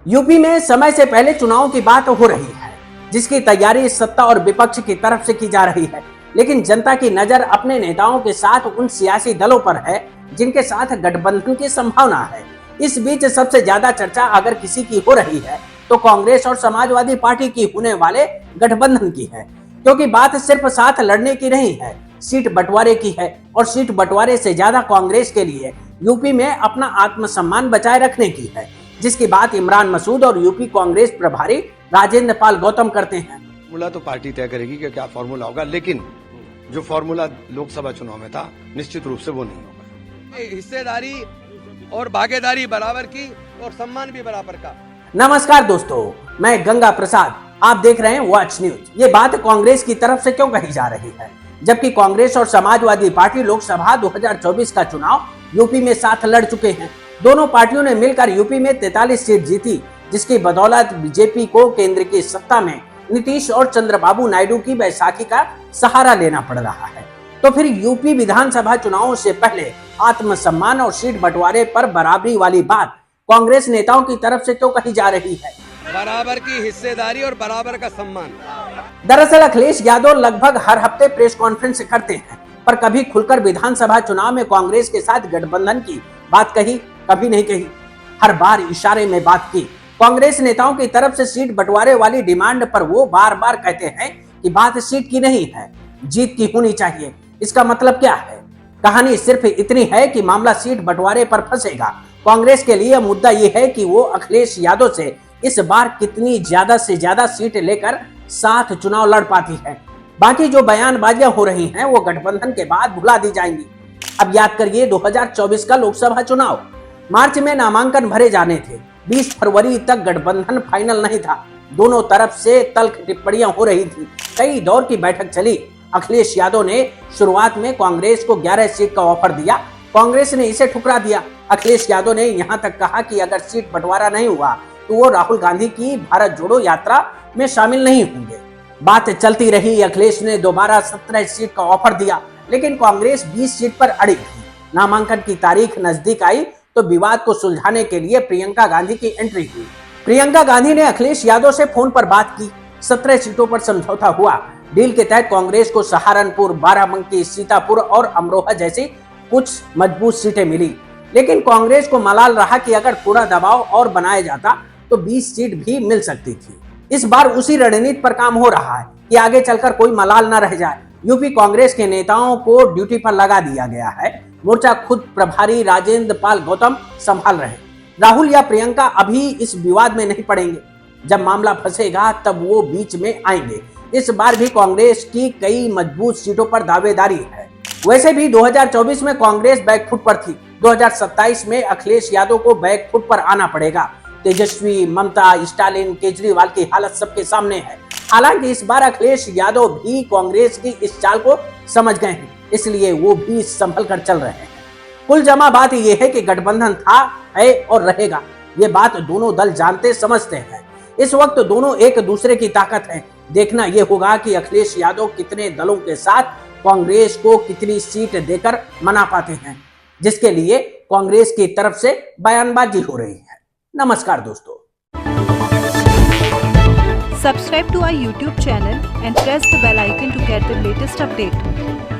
UP में समय से पहले चुनाव की बात हो रही है, जिसकी तैयारी सत्ता और विपक्ष की तरफ से की जा रही है। लेकिन जनता की नजर अपने नेताओं के साथ उन सियासी दलों पर है जिनके साथ गठबंधन की संभावना है। इस बीच सबसे ज्यादा चर्चा अगर किसी की हो रही है तो कांग्रेस और समाजवादी पार्टी की होने वाले गठबंधन की है, क्योंकि बात सिर्फ साथ लड़ने की नहीं है, सीट बंटवारे की है। और सीट बंटवारे से ज्यादा कांग्रेस के लिए यूपी में अपना आत्मसम्मान बचाए रखने की है, जिसकी बात इमरान मसूद और यूपी कांग्रेस प्रभारी राजेंद्र पाल गौतम करते हैं। फॉर्मूला तो पार्टी तय करेगी कि क्या फॉर्मूला होगा, लेकिन जो फॉर्मूला लोकसभा चुनाव में था निश्चित रूप से वो नहीं होगा। हिस्सेदारी और भागीदारी बराबर की और सम्मान भी बराबर का। नमस्कार दोस्तों, मैं गंगा प्रसाद, आप देख रहे हैं वॉच न्यूज। ये बात कांग्रेस की तरफ से क्यों कही जा रही है, जबकि कांग्रेस और समाजवादी पार्टी लोकसभा 2024 का चुनाव यूपी में साथ लड़ चुके हैं। दोनों पार्टियों ने मिलकर यूपी में 43 सीट जीती, जिसकी बदौलत बीजेपी को केंद्र की सत्ता में नीतीश और चंद्रबाबू नायडू की बैसाखी का सहारा लेना पड़ रहा है। तो फिर यूपी विधानसभा चुनावों से पहले आत्मसम्मान और सीट बंटवारे पर बराबरी वाली बात कांग्रेस नेताओं की तरफ से क्यों कही जा रही है? बराबर की हिस्सेदारी और बराबर का सम्मान। दरअसल अखिलेश यादव लगभग हर हफ्ते प्रेस कॉन्फ्रेंस करते हैं, पर कभी खुलकर विधानसभा चुनाव में कांग्रेस के साथ गठबंधन की बात कही, कभी नहीं कही। हर बार इशारे में बात की। कांग्रेस नेताओं की तरफ से सीट बंटवारे वाली डिमांड पर वो बार बार कहते हैं कि बात सीट की नहीं है, जीत की होनी चाहिए। इसका मतलब क्या है? कहानी सिर्फ इतनी है कि मामला सीट बंटवारे पर फंसेगा। कांग्रेस के लिए मुद्दा ये है कि वो अखिलेश यादव से इस बार कितनी ज्यादा से ज्यादा सीट लेकर साथ चुनाव लड़ पाती है। बाकी जो बयानबाजियां हो रही हैं वो गठबंधन के बाद भुला दी जाएंगी। अब याद करिए 2024 का लोकसभा चुनाव, मार्च में नामांकन भरे जाने थे। 20 फरवरी तक गठबंधन फाइनल नहीं था। दोनों तरफ से तल्ख टिप्पणियां हो रही थी। कई दौर की बैठक चली। अखिलेश यादव ने शुरुआत में कांग्रेस को 11 सीट का ऑफर दिया, कांग्रेस ने इसे ठुकरा दिया। अखिलेश यादव ने यहां तक कहा कि अगर सीट बंटवारा नहीं हुआ तो वो राहुल गांधी की भारत जोड़ो यात्रा में शामिल नहीं होंगे। बात चलती रही। अखिलेश ने दोबारा 17 सीट का ऑफर दिया, लेकिन कांग्रेस 20 सीट पर अड़ी थी। नामांकन की तारीख नजदीक आई तो विवाद को सुलझाने के लिए प्रियंका गांधी की एंट्री हुई। प्रियंका गांधी ने अखिलेश यादव से फोन पर बात की। 17 सीटों पर समझौता हुआ। डील के तहत कांग्रेस को सहारनपुर, बाराबंकी, सीतापुर और अमरोहा जैसी कुछ मजबूत सीटें मिली। लेकिन कांग्रेस को मलाल रहा कि अगर थोड़ा दबाव और बनाया जाता तो 20 सीट भी मिल सकती थी। इस बार उसी रणनीति पर काम हो रहा है कि आगे चलकर कोई मलाल न रह जाए। यूपी कांग्रेस के नेताओं को ड्यूटी पर लगा दिया गया है। मोर्चा खुद प्रभारी राजेंद्र पाल गौतम संभाल रहे। राहुल या प्रियंका अभी इस विवाद में नहीं पड़ेंगे। जब मामला फंसेगा तब वो बीच में आएंगे। इस बार भी कांग्रेस की कई मजबूत सीटों पर दावेदारी है। वैसे भी 2024 में कांग्रेस बैकफुट पर थी। 2027 में अखिलेश यादव को बैकफुट पर आना पड़ेगा। तेजस्वी, ममता, स्टालिन, केजरीवाल की हालत सबके सामने है। हालांकि इस बार अखिलेश यादव भी कांग्रेस की इस चाल को समझ गए हैं, इसलिए वो भी संभल कर चल रहे हैं। कुल जमा बात यह है कि गठबंधन था, है और रहेगा। ये बात दोनों दल जानते समझते हैं। इस वक्त दोनों एक दूसरे की ताकत है। देखना यह होगा कि अखिलेश यादव कितने दलों के साथ कांग्रेस को कितनी सीट देकर मना पाते हैं, जिसके लिए कांग्रेस की तरफ से बयानबाजी हो रही है। नमस्कार दोस्तों। Subscribe to our YouTube channel and press the bell icon to get the latest update.